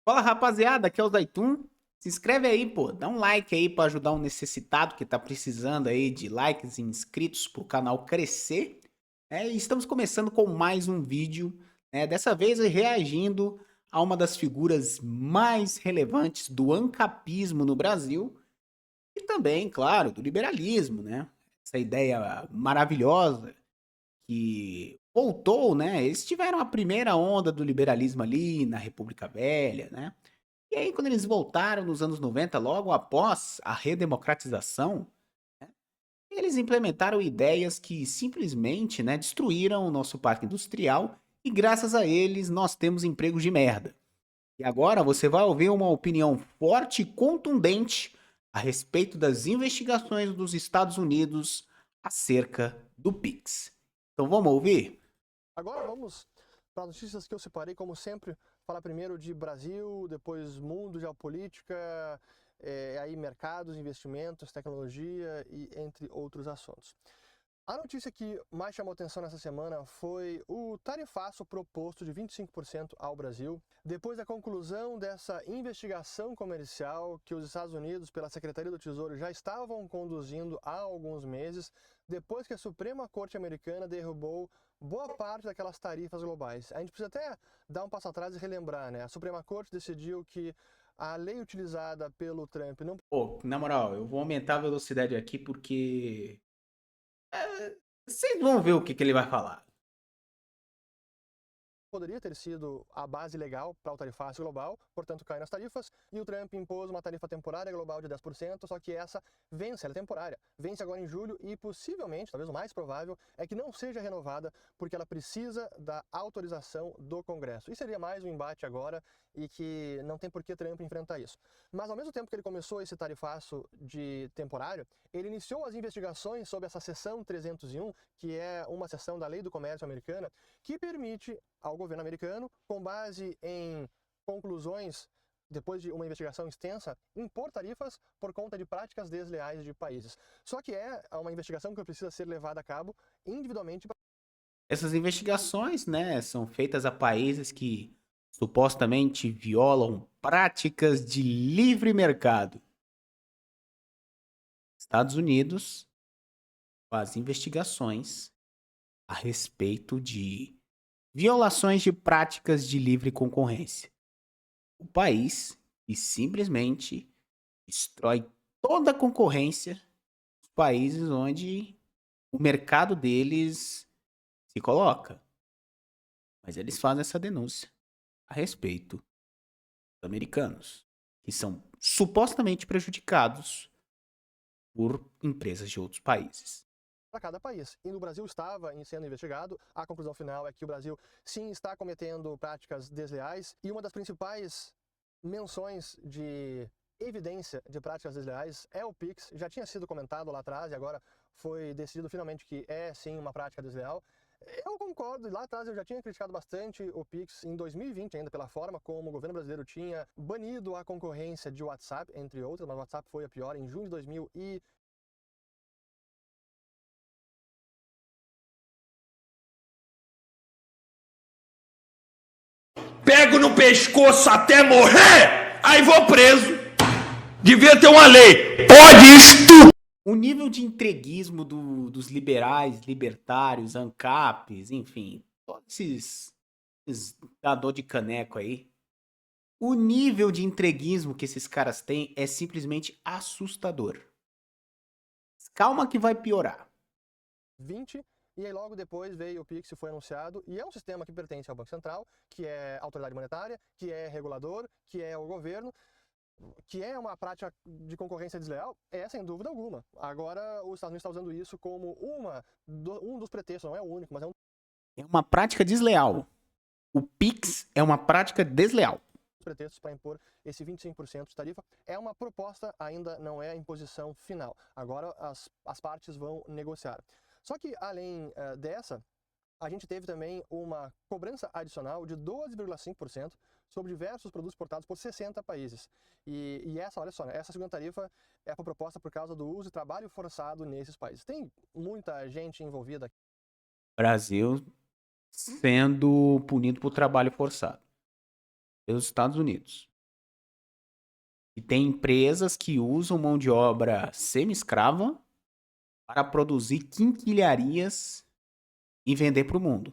Fala rapaziada, aqui é o Zaytun. Se inscreve aí, pô, dá um like aí pra ajudar um necessitado que tá precisando aí de likes e inscritos pro canal crescer. E estamos começando com mais um vídeo, dessa vez reagindo a uma das figuras mais relevantes do ancapismo no Brasil e também, claro, do liberalismo, né? Essa ideia maravilhosa que voltou, né? Eles tiveram a primeira onda do liberalismo ali na República Velha, né? E aí, quando eles voltaram nos anos 90, logo após a redemocratização, né, eles implementaram ideias que simplesmente, né, destruíram o nosso parque industrial e graças a eles nós temos empregos de merda. E agora você vai ouvir uma opinião forte e contundente a respeito das investigações dos Estados Unidos acerca do Pix. Então vamos ouvir? Agora vamos para as notícias que eu separei, como sempre, falar primeiro de Brasil, depois mundo, geopolítica, aí mercados, investimentos, tecnologia e entre outros assuntos. A notícia que mais chamou atenção nessa semana foi o tarifaço proposto de 25% ao Brasil, depois da conclusão dessa investigação comercial que os Estados Unidos, pela Secretaria do Tesouro, já estavam conduzindo há alguns meses, depois que a Suprema Corte Americana derrubou boa parte daquelas tarifas globais. A gente precisa até dar um passo atrás e relembrar, né? A Suprema Corte decidiu que a lei utilizada pelo Trump não Pô, na moral, eu vou aumentar a velocidade aqui porque vocês vão ver o que ele vai falar. poderia ter sido a base legal para o tarifaço global, portanto cai nas tarifas, e o Trump impôs uma tarifa temporária global de 10%, só que essa vence, ela é temporária, vence agora em julho e possivelmente, talvez o mais provável, é que não seja renovada porque ela precisa da autorização do Congresso. E seria mais um embate agora e que não tem por que Trump enfrentar isso. Mas ao mesmo tempo que ele começou esse tarifaço de temporário, ele iniciou as investigações sobre essa seção 301, que é uma seção da Lei do Comércio americana, que permite ao governo americano, com base em conclusões, depois de uma investigação extensa, impor tarifas por conta de práticas desleais de países. Só que é uma investigação que precisa ser levada a cabo individualmente. Essas investigações, né, são feitas a países que supostamente violam práticas de livre mercado. Estados Unidos faz investigações a respeito de violações de práticas de livre concorrência. O país que simplesmente destrói toda a concorrência dos países onde o mercado deles se coloca. Mas eles fazem essa denúncia a respeito dos americanos, que são supostamente prejudicados por empresas de outros países. Para cada país. E no Brasil estava sendo investigado. A conclusão final é que o Brasil sim está cometendo práticas desleais e uma das principais menções de evidência de práticas desleais é o Pix. Já tinha sido comentado lá atrás e agora foi decidido finalmente que é sim uma prática desleal. Eu concordo, lá atrás eu já tinha criticado bastante o Pix em 2020 ainda pela forma como o governo brasileiro tinha banido a concorrência de WhatsApp, entre outras, mas o WhatsApp foi a pior em junho de 2000 e pego no pescoço até morrer, aí vou preso. Devia ter uma lei. Pode estuprar. O nível de entreguismo dos liberais, libertários, ANCAPs, enfim, todos esses dador de caneco aí, o nível de entreguismo que esses caras têm é simplesmente assustador. Calma que vai piorar. 20, e aí logo depois veio o Pix e foi anunciado, e é um sistema que pertence ao Banco Central, que é a autoridade monetária, que é regulador, que é o governo, que é uma prática de concorrência desleal, é sem dúvida alguma. Agora os Estados Unidos estão usando isso como um dos pretextos, não é o único, mas é um É uma prática desleal. O Pix é uma prática desleal. dos pretextos para impor esse 25% de tarifa. É uma proposta, ainda não é a imposição final. Agora as partes vão negociar. Só que além dessa, a gente teve também uma cobrança adicional de 12,5% sobre diversos produtos exportados por 60 países. E essa, olha só, né, essa segunda tarifa foi proposta por causa do uso e trabalho forçado nesses países. Tem muita gente envolvida. Brasil sendo punido por trabalho forçado pelos Estados Unidos. E tem empresas que usam mão de obra semi-escrava para produzir quinquilharias e vender para o mundo.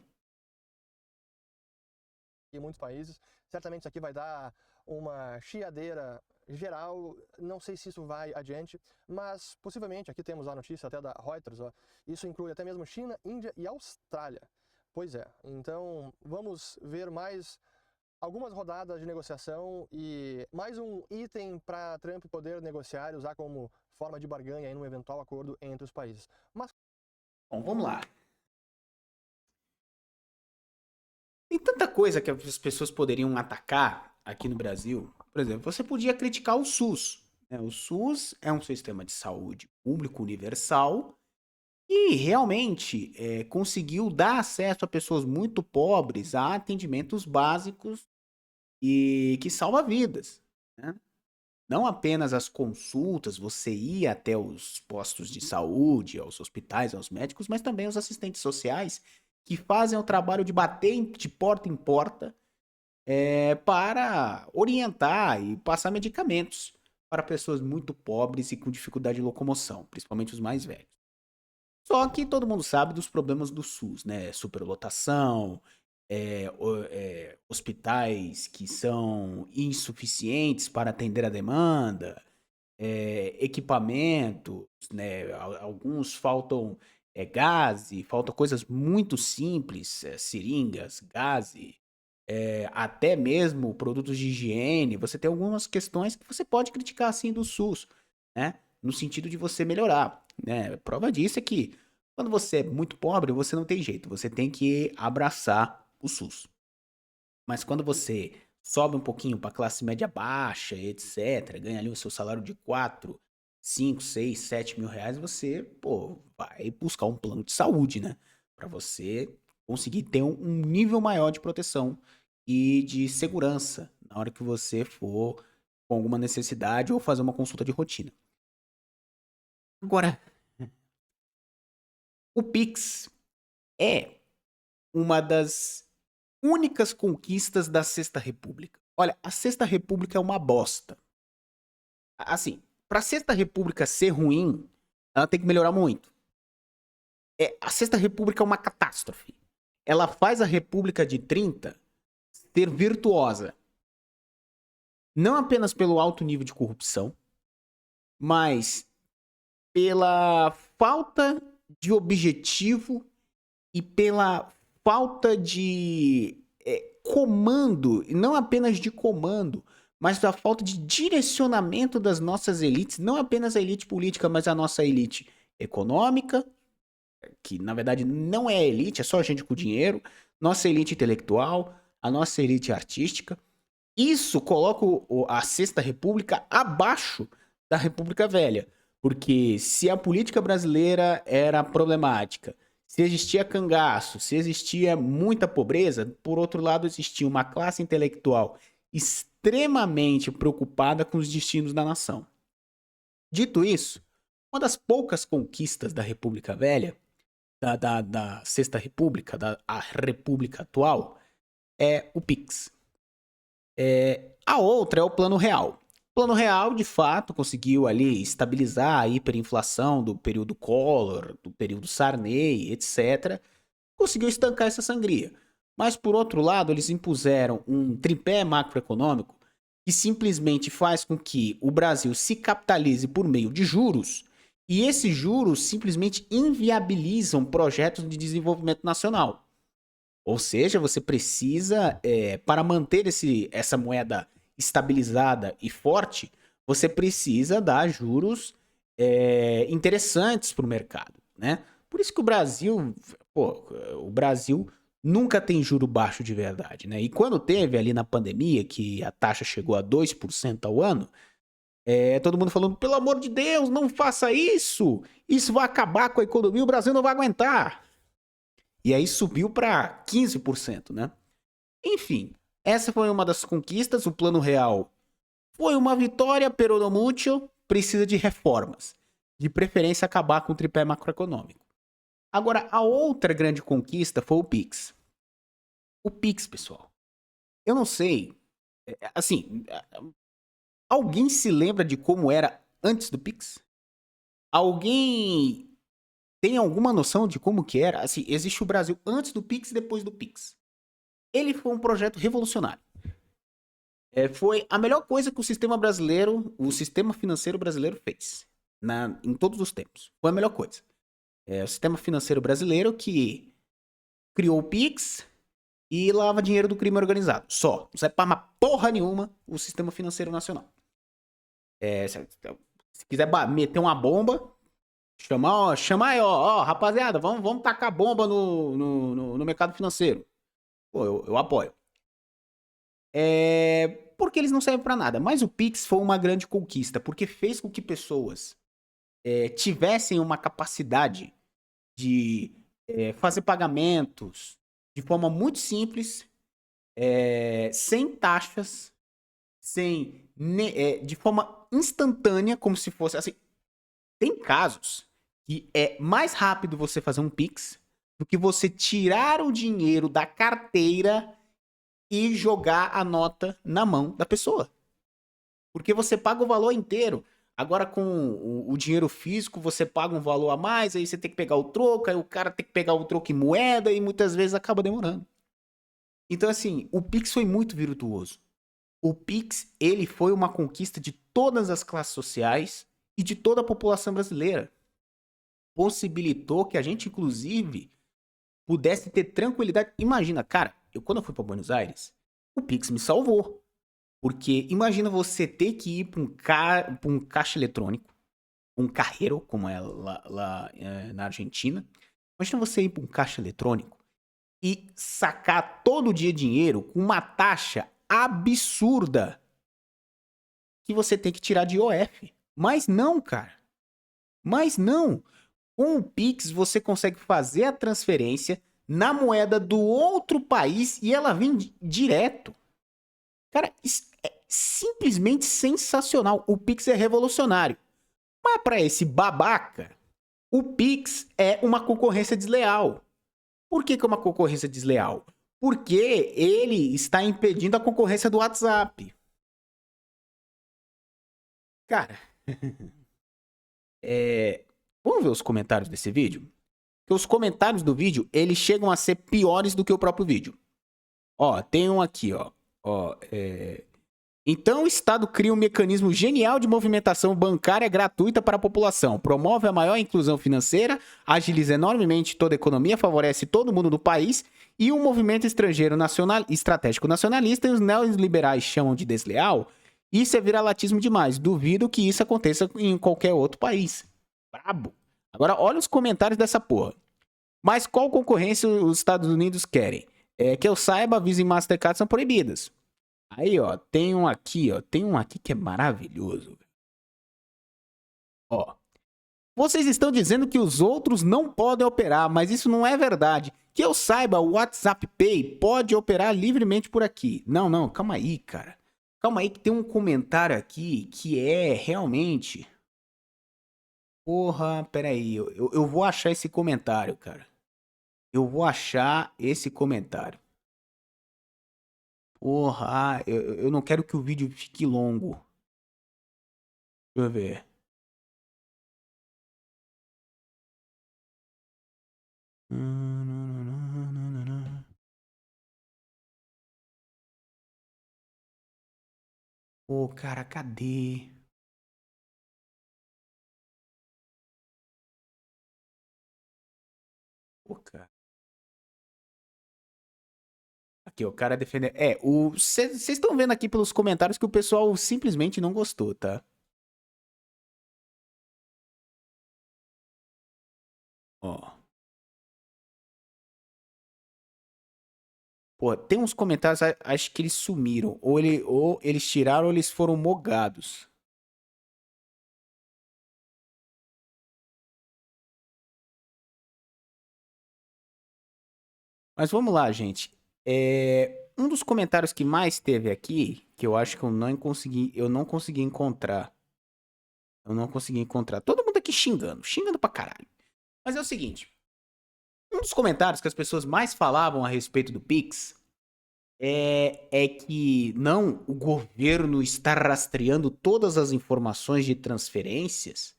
Em muitos países. Certamente isso aqui vai dar uma chiadeira geral, não sei se isso vai adiante, mas possivelmente, aqui temos a notícia até da Reuters, ó, isso inclui até mesmo China, Índia e Austrália. Pois é, então vamos ver mais algumas rodadas de negociação e mais um item para Trump poder negociar e usar como forma de barganha em um eventual acordo entre os países. Mas Bom, vamos lá. Tem tanta coisa que as pessoas poderiam atacar aqui no Brasil. Por exemplo, você podia criticar o SUS, né? O SUS é um sistema de saúde público universal e realmente conseguiu dar acesso a pessoas muito pobres a atendimentos básicos e que salva vidas, né? Não apenas as consultas, você ia até os postos de saúde, aos hospitais, aos médicos, mas também os assistentes sociais que fazem o trabalho de bater de porta em porta para orientar e passar medicamentos para pessoas muito pobres e com dificuldade de locomoção, principalmente os mais velhos. Só que todo mundo sabe dos problemas do SUS, né? Superlotação, hospitais que são insuficientes para atender a demanda, equipamentos, né? Alguns faltam gaze, faltam coisas muito simples, seringas, gaze, até mesmo produtos de higiene. Você tem algumas questões que você pode criticar assim do SUS, né? No sentido de você melhorar, né? Prova disso é que quando você é muito pobre, você não tem jeito, você tem que abraçar o SUS. Mas quando você sobe um pouquinho para classe média baixa, etc., ganha ali o seu salário de 4, 5, 6, 7 mil reais, você, pô, vai buscar um plano de saúde, né? Para você conseguir ter um nível maior de proteção e de segurança na hora que você for com alguma necessidade ou fazer uma consulta de rotina. Agora, o Pix é uma das únicas conquistas da Sexta República. Olha, a Sexta República é uma bosta. Assim, pra Sexta República ser ruim, ela tem que melhorar muito. A Sexta República é uma catástrofe. Ela faz a República de 30 ser virtuosa. Não apenas pelo alto nível de corrupção, mas pela falta de objetivo e pela falta de comando, e não apenas de comando, mas da falta de direcionamento das nossas elites, não apenas a elite política, mas a nossa elite econômica, que na verdade não é elite, é só gente com dinheiro, nossa elite intelectual, a nossa elite artística. Isso coloca a Sexta República abaixo da República Velha, porque se a política brasileira era problemática, se existia cangaço, se existia muita pobreza, por outro lado existia uma classe intelectual extremamente preocupada com os destinos da nação. Dito isso, uma das poucas conquistas da República Velha, da Sexta República, a República atual, é o Pix. A outra é o Plano Real. O Plano Real, de fato, conseguiu ali estabilizar a hiperinflação do período Collor, do período Sarney, etc. Conseguiu estancar essa sangria. Mas, por outro lado, eles impuseram um tripé macroeconômico que simplesmente faz com que o Brasil se capitalize por meio de juros, e esses juros simplesmente inviabilizam projetos de desenvolvimento nacional. Ou seja, você precisa, para manter essa moeda estabilizada e forte, você precisa dar juros interessantes para o mercado, né? Por isso que o Brasil nunca tem juro baixo de verdade, né? E quando teve ali na pandemia, que a taxa chegou a 2% ao ano, todo mundo falando, pelo amor de Deus, não faça isso! Isso vai acabar com a economia, o Brasil não vai aguentar! E aí subiu para 15%, né? Enfim, essa foi uma das conquistas. O Plano Real foi uma vitória, pero no mucho, precisa de reformas. De preferência, acabar com o tripé macroeconômico. Agora, a outra grande conquista foi o Pix. O Pix, pessoal. Eu não sei. Assim, Alguém se lembra de como era antes do Pix? Alguém tem alguma noção de como que era? Assim, existe o Brasil antes do Pix e depois do Pix. Ele foi um projeto revolucionário. Foi a melhor coisa que o sistema brasileiro, o sistema financeiro brasileiro fez em todos os tempos. Foi a melhor coisa. O sistema financeiro brasileiro que criou o Pix e lava dinheiro do crime organizado. Só. Não serve pra porra nenhuma o sistema financeiro nacional. Se quiser meter uma bomba, chamar aí, ó, rapaziada, vamos tacar bomba no mercado financeiro. Pô, eu apoio. Porque eles não servem pra nada. Mas o Pix foi uma grande conquista, porque fez com que pessoas tivessem uma capacidade de fazer pagamentos de forma muito simples, sem taxas, de forma instantânea, como se fosse assim. Tem casos que é mais rápido você fazer um Pix do que você tirar o dinheiro da carteira e jogar a nota na mão da pessoa. Porque você paga o valor inteiro. Agora com o dinheiro físico, você paga um valor a mais, aí você tem que pegar o troco, aí o cara tem que pegar o troco em moeda e muitas vezes acaba demorando. Então assim, o Pix foi muito virtuoso. O Pix, ele foi uma conquista de todas as classes sociais e de toda a população brasileira. Possibilitou que a gente, inclusive, pudesse ter tranquilidade. Imagina, cara, quando eu fui para Buenos Aires, o Pix me salvou. Porque imagina você ter que ir para um caixa eletrônico, um carreiro, como é lá na Argentina. Imagina você ir para um caixa eletrônico e sacar todo dia dinheiro com uma taxa absurda que você tem que tirar de IOF. Mas não, cara. Mas não. Com o Pix você consegue fazer a transferência na moeda do outro país e ela vem direto. Cara, isso é simplesmente sensacional. O Pix é revolucionário. Mas para esse babaca, o Pix é uma concorrência desleal. Por que é uma concorrência desleal? Porque ele está impedindo a concorrência do WhatsApp. Cara, vamos ver os comentários desse vídeo? Porque os comentários do vídeo, eles chegam a ser piores do que o próprio vídeo. Ó, tem um aqui, ó. Então o Estado cria um mecanismo genial de movimentação bancária gratuita para a população, promove a maior inclusão financeira, agiliza enormemente toda a economia, favorece todo mundo do país e o movimento estrangeiro estratégico nacionalista e os neoliberais chamam de desleal. Isso é viralatismo demais. Duvido que isso aconteça em qualquer outro país. Brabo. Agora olha os comentários dessa porra. Mas qual concorrência os Estados Unidos querem? Que eu saiba, Visa e Mastercard são proibidas. Aí, ó, tem um aqui que é maravilhoso. Ó, vocês estão dizendo que os outros não podem operar, mas isso não é verdade. Que eu saiba, o WhatsApp Pay pode operar livremente por aqui. Não, calma aí, cara. Calma aí que tem um comentário aqui que é realmente... Porra, peraí, eu vou achar esse comentário, cara. Eu vou achar esse comentário. Porra, eu não quero que o vídeo fique longo. Deixa eu ver. Pô, cara, cadê? Pô, cara. Aqui, o cara defendendo. Vocês estão vendo aqui pelos comentários que o pessoal simplesmente não gostou, tá? Ó. Pô, tem uns comentários, acho que eles sumiram. Ou eles tiraram ou eles foram mogados. Mas vamos lá, gente. Um dos comentários que mais teve aqui, que eu acho que eu não consegui encontrar. Eu não consegui encontrar. Todo mundo aqui xingando pra caralho. Mas é o seguinte. Um dos comentários que as pessoas mais falavam a respeito do Pix é que não, o governo está rastreando todas as informações de transferências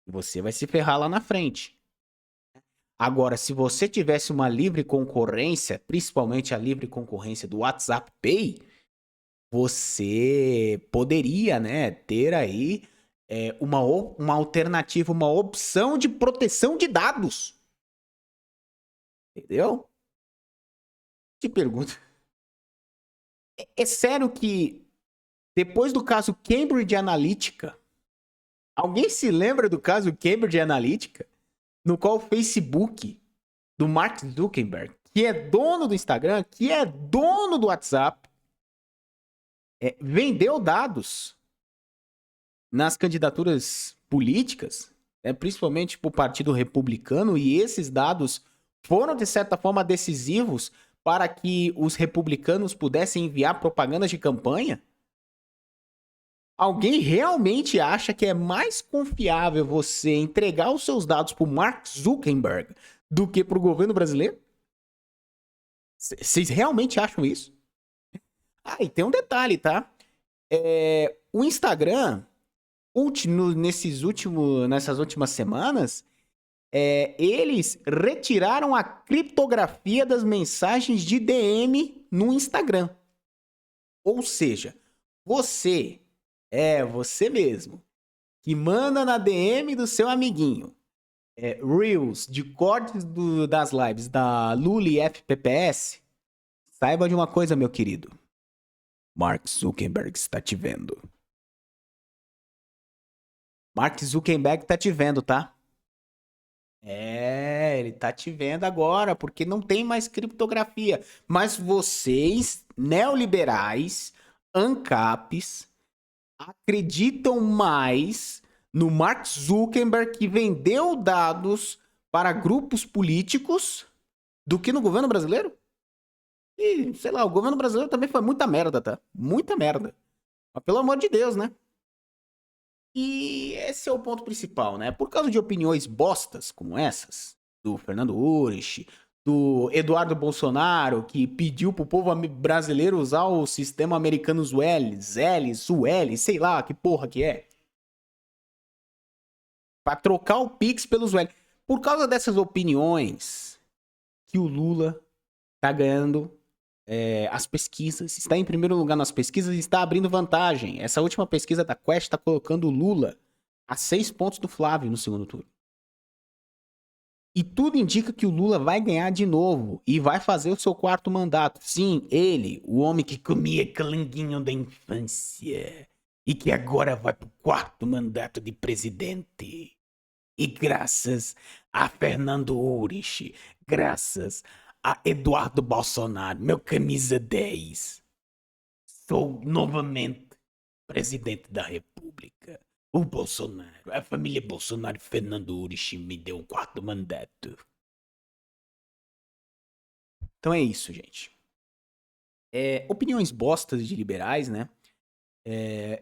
e você vai se ferrar lá na frente. Agora, se você tivesse uma livre concorrência, principalmente a livre concorrência do WhatsApp Pay, você poderia, né, ter aí uma alternativa, uma opção de proteção de dados. Entendeu? Te pergunto. É sério que depois do caso Cambridge Analytica, alguém se lembra do caso Cambridge Analytica? No qual o Facebook do Mark Zuckerberg, que é dono do Instagram, que é dono do WhatsApp, vendeu dados nas candidaturas políticas, principalmente para o Partido Republicano, e esses dados foram, de certa forma, decisivos para que os republicanos pudessem enviar propagandas de campanha? Alguém realmente acha que é mais confiável você entregar os seus dados para o Mark Zuckerberg do que para o governo brasileiro? Vocês realmente acham isso? Ah, e tem um detalhe, tá? O Instagram, nessas últimas semanas, eles retiraram a criptografia das mensagens de DM no Instagram. Ou seja, você mesmo, que manda na DM do seu amiguinho Reels de cortes das lives da Luli FPPS, saiba de uma coisa, meu querido. Mark Zuckerberg está te vendo. Mark Zuckerberg está te vendo, tá? Ele tá te vendo agora, porque não tem mais criptografia. Mas vocês, neoliberais, ANCAPs, acreditam mais no Mark Zuckerberg, que vendeu dados para grupos políticos, do que no governo brasileiro? E, sei lá, o governo brasileiro também foi muita merda, tá? Muita merda. Mas pelo amor de Deus, né? E esse é o ponto principal, né? Por causa de opiniões bostas como essas, do Fernando Urich, do Eduardo Bolsonaro, que pediu pro povo brasileiro usar o sistema americano Zuelis, sei lá que porra que é. Pra trocar o Pix pelo Zuelis. Por causa dessas opiniões que o Lula tá ganhando as pesquisas, está em primeiro lugar nas pesquisas e está abrindo vantagem. Essa última pesquisa da Quest está colocando o Lula a 6 pontos do Flávio no segundo turno. E tudo indica que o Lula vai ganhar de novo e vai fazer o seu quarto mandato. Sim, ele, o homem que comia calanguinho da infância e que agora vai pro quarto mandato de presidente. E graças a Fernando Urich, graças a Eduardo Bolsonaro, meu camisa 10, sou novamente presidente da República. O Bolsonaro, a família Bolsonaro e Fernando Urich me deu um quarto mandato. Então é isso, gente. Opiniões bostas de liberais, né?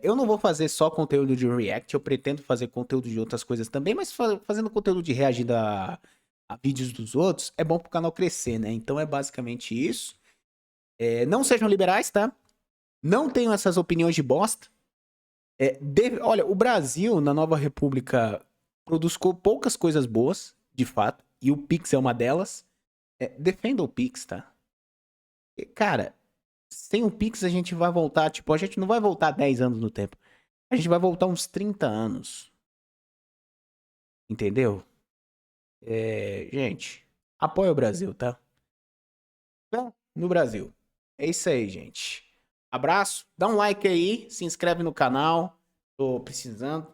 Eu não vou fazer só conteúdo de React, eu pretendo fazer conteúdo de outras coisas também, mas fazendo conteúdo de reagindo a vídeos dos outros é bom pro canal crescer, né? Então é basicamente isso. Não sejam liberais, tá? Não tenham essas opiniões de bosta. Olha, o Brasil, na nova república, produz poucas coisas boas, de fato, e o Pix é uma delas. Defenda o Pix, tá? Cara, sem o Pix a gente vai voltar, tipo, a gente não vai voltar 10 anos no tempo. A gente vai voltar uns 30 anos. Entendeu? Gente, apoia o Brasil, tá? No Brasil. É isso aí, gente. Abraço, dá um like aí, se inscreve no canal. Tô precisando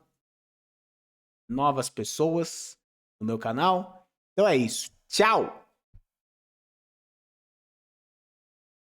novas pessoas no meu canal. Então é isso. Tchau!